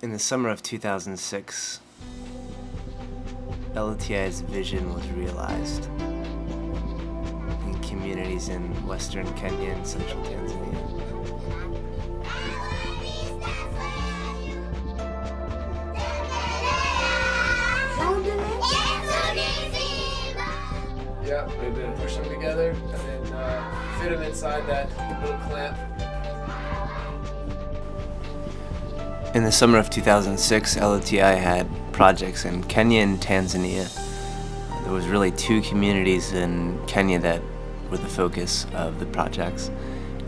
In the summer of 2006, LOTI's vision was realized in communities in western Kenya and central Tanzania. Yeah, we're going to push them together and then fit them inside that little clamp. In the summer of 2006, LOTI had projects in Kenya and Tanzania. There was really 2 communities in Kenya that were the focus of the projects,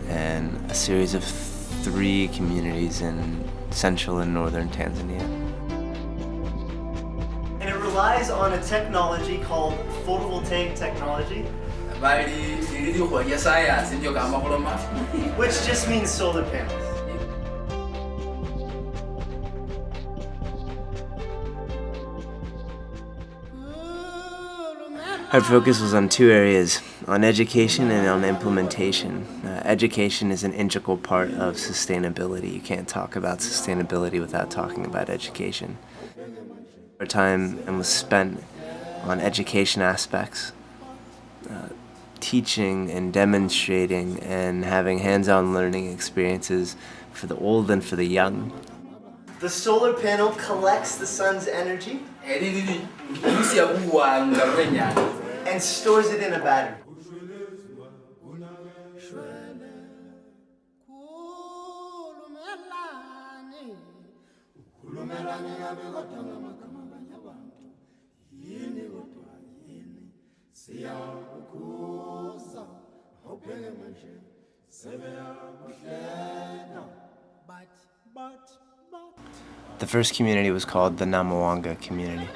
and a series of 3 communities in central and northern Tanzania. And it relies on a technology called photovoltaic technology, which just means solar panels. Our focus was on 2 areas, on education and on implementation. Education is an integral part of sustainability. You can't talk about sustainability without talking about education. Our time was spent on education aspects, teaching and demonstrating and having hands-on learning experiences for the old and for the young. The solar panel collects the sun's energy and stores it in a battery. The first community was called the Namawanga community.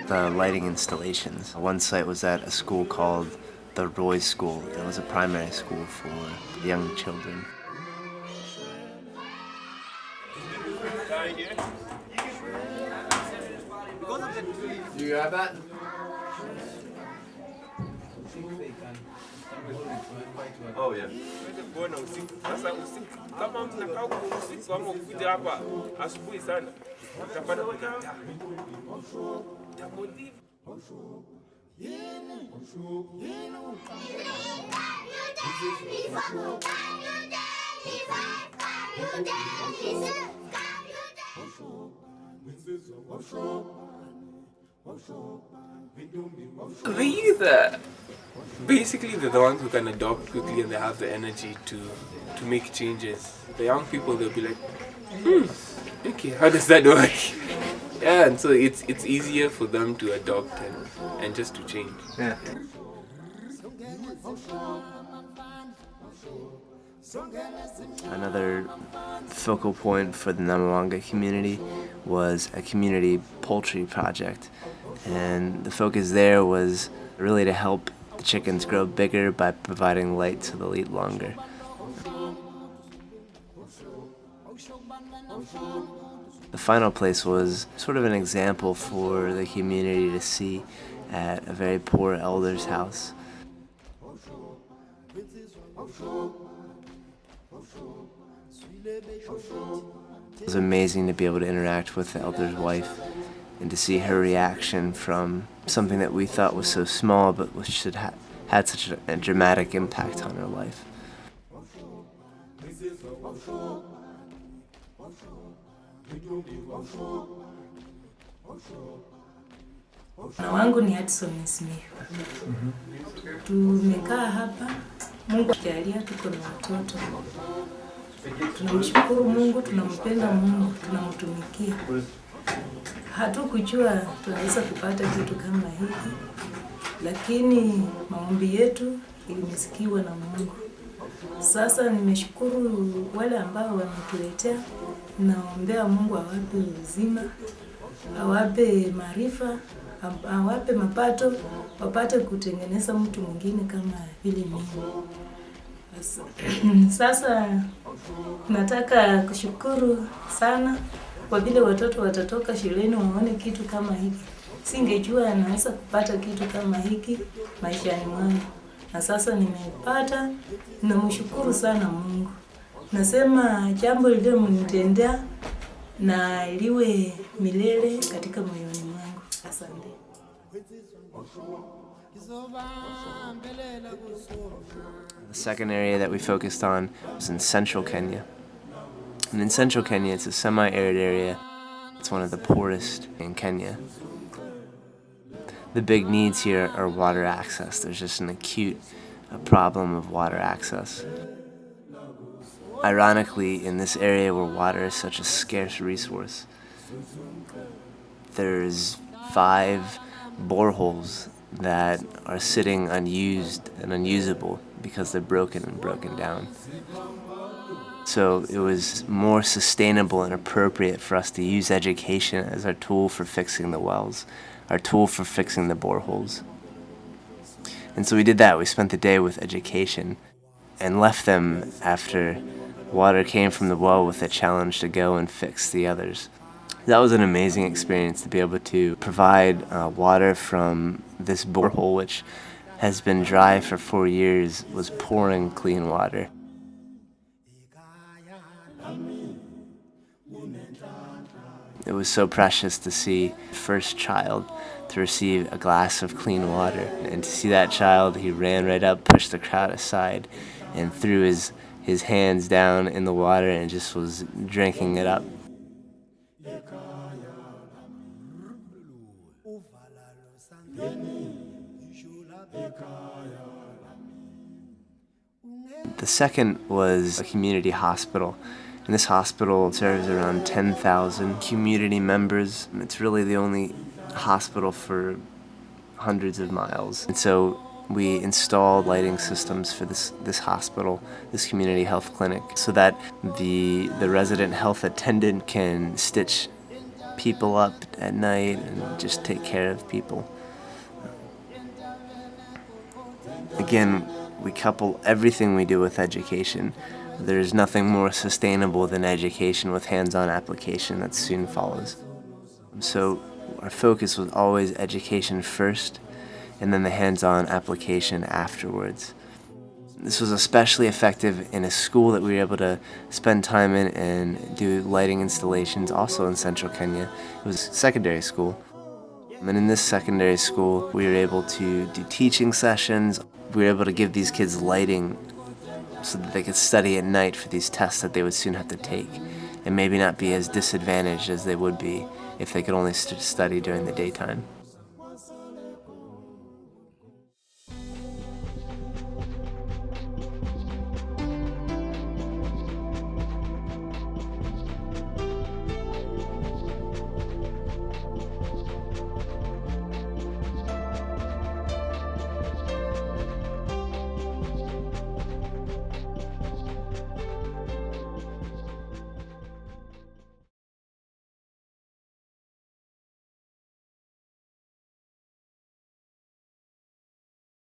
The lighting installations. One site was at a school called the Roy School. It was a primary school for young children. You got that? Oh yeah. The youth, basically they're the ones who can adopt quickly and they have the energy to make changes. The young people, they'll be like, okay, how does that work? Yeah, and so it's easier for them to adopt and just to change. Yeah. Another focal point for the Namawanga community was a community poultry project, and the focus there was really to help the chickens grow bigger by providing light so they'll eat longer. The final place was sort of an example for the community to see at a very poor elder's house. It was amazing to be able to interact with the elder's wife and to see her reaction from something that we thought was so small but which had such a dramatic impact on her life. Na wangu ni Hudson Smith. Tumekaa hapa, Mungu akijalia tuko na watoto. Tunamshukuru Mungu, tunampenda Mungu, tunamtumikia. Hatukujua tunaweza kupata kitu kama hiki, lakini maombi yetu ilimesikiwa na Mungu. Sasa nimeshukuru wale ambao wametuletea, naombea Mungu awape uzima, awape maarifa, awape mapato, wapate kutengeneza mtu mwingine kama vile mimi. Sasa nataka kushukuru sana kwa vile watoto watatoka shuleni waone kitu kama hiki. Singejua naweza kupata kitu kama hiki maishani mwangu. na sasa nimepata. Namshukuru sana Mungu. Nasema jambo lililonitendea na liwe milele katika moyoni mwangu. Asante. The second area that we focused on was in central Kenya. And in central Kenya, it's a semi-arid area. It's one of the poorest in Kenya. The big needs here are water access. There's just an acute problem of water access. Ironically, in this area where water is such a scarce resource, there's 5 boreholes that are sitting unused and unusable because they're broken and broken down. So it was more sustainable and appropriate for us to use education as our tool for fixing the wells, our tool for fixing the boreholes. And so we did that. We spent the day with education and left them after water came from the well with a challenge to go and fix the others. That was an amazing experience to be able to provide water from this borehole, which has been dry for 4 years, was pouring clean water. It was so precious to see the first child to receive a glass of clean water. And to see that child, he ran right up, pushed the crowd aside, and threw his hands down in the water and just was drinking it up. The second was a community hospital. And this hospital serves around 10,000 community members. And it's really the only hospital for hundreds of miles. And so we installed lighting systems for this hospital, this community health clinic, so that the resident health attendant can stitch people up at night and just take care of people. Again, we couple everything we do with education. There's nothing more sustainable than education with hands-on application that soon follows. So our focus was always education first, and then the hands-on application afterwards. This was especially effective in a school that we were able to spend time in and do lighting installations also in central Kenya. It was a secondary school. And in this secondary school, we were able to do teaching sessions. We were able to give these kids lighting so that they could study at night for these tests that they would soon have to take, and maybe not be as disadvantaged as they would be if they could only study during the daytime.